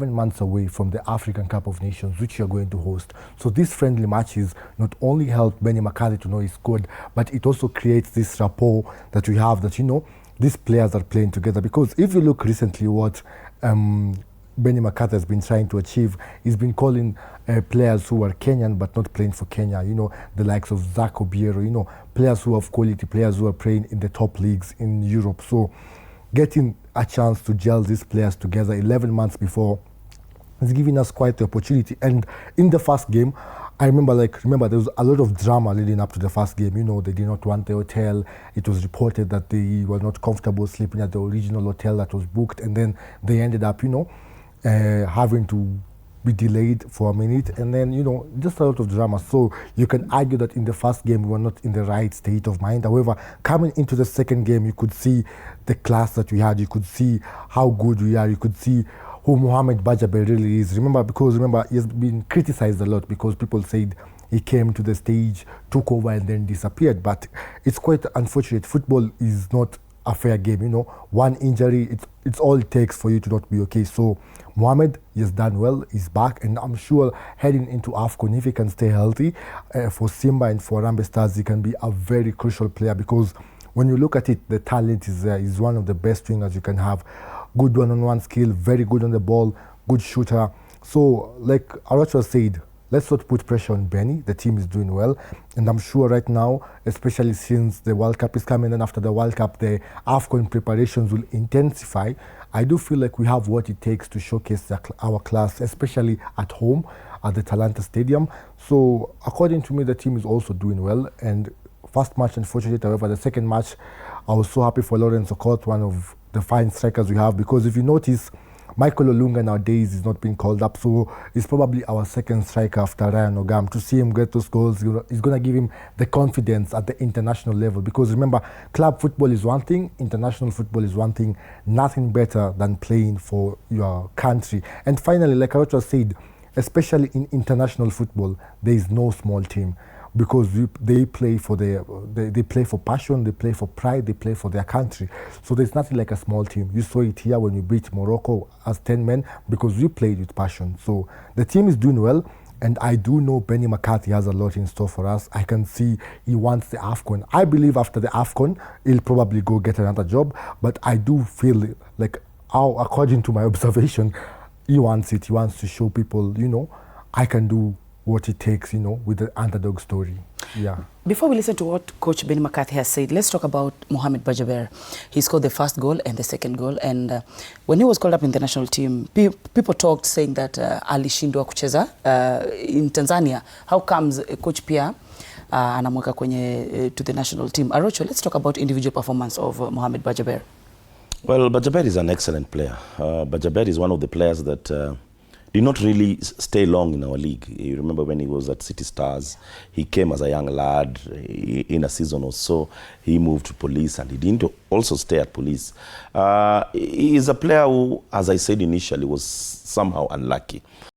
months away from the African Cup of Nations, which you're going to host. So these friendly matches not only help Benny McCarthy to know his squad, but it also creates this rapport that we have, that, you know, these players are playing together. Because if you look recently what Benny McCarthy has been trying to achieve, he's been calling players who are Kenyan but not playing for Kenya, you know, the likes of Zach Obiero, you know, players who have quality, players who are playing in the top leagues in Europe. So getting a chance to gel these players together 11 months before is giving us quite the opportunity. And in the first game, I remember there was a lot of drama leading up to the first game. You know, they did not want the hotel. It was reported that they were not comfortable sleeping at the original hotel that was booked, and then they ended up, you know, having to be delayed for a minute, and then, you know, just a lot of drama. So you can argue that in the first game we were not in the right state of mind. However, coming into the second game, you could see the class that we had. You could see how good we are. You could see who Mohamed Bajaber really is. Remember, he has been criticized a lot because people said he came to the stage, took over, and then disappeared. But it's quite unfortunate. Football is not a fair game, you know. One injury, it's all it takes for you to not be okay. So Mohamed, he has done well, he's back, and I'm sure heading into AFCON, if he can stay healthy, for Simba and for Harambee Stars, he can be a very crucial player, because when you look at it, the talent is there. He's one of the best wingers you can have. Good one-on-one skill, very good on the ball, good shooter. So, like Aracho said, let's not put pressure on Benny. The team is doing well. And I'm sure right now, especially since the World Cup is coming, and after the World Cup, the AFCON preparations will intensify. I do feel like we have what it takes to showcase our class, especially at home at the Talanta Stadium. So, according to me, the team is also doing well. And first match, unfortunately, however, the second match, I was so happy for Lawrence Okot, one of the fine strikers we have, because if you notice, Michael Olunga nowadays is not being called up, so he's probably our second striker after Ryan Ogam. To see him get those goals is going to give him the confidence at the international level, because remember, club football is one thing, international football is one thing. Nothing better than playing for your country. And finally, like Arocha said, especially in international football, there is no small team, because they play for they play for passion, they play for pride, they play for their country. So there's nothing like a small team. You saw it here when you beat Morocco as 10 men, because we played with passion. So the team is doing well, and I do know Benny McCarthy has a lot in store for us. I can see he wants the AFCON. I believe after the AFCON, he'll probably go get another job, but I do feel like, according to my observation, he wants it. He wants to show people, you know, I can do what it takes, you know, with the underdog story. Yeah. Before we listen to what Coach Benny McCarthy has said, let's talk about Mohamed Bajaber. He scored the first goal and the second goal, and when he was called up in the national team, people talked saying that alishindwa kucheza in Tanzania. How comes Coach pia anamweka kwenye to the national team? Arocho, let's talk about individual performance of Mohamed Bajaber. Well, Bajaber is an excellent player. Bajaber is one of the players that did not really stay long in our league. You remember when he was at City Stars, he came as a young lad. In a season or so, he moved to Police, and he didn't also stay at Police. He is a player who, as I said initially, was somehow unlucky.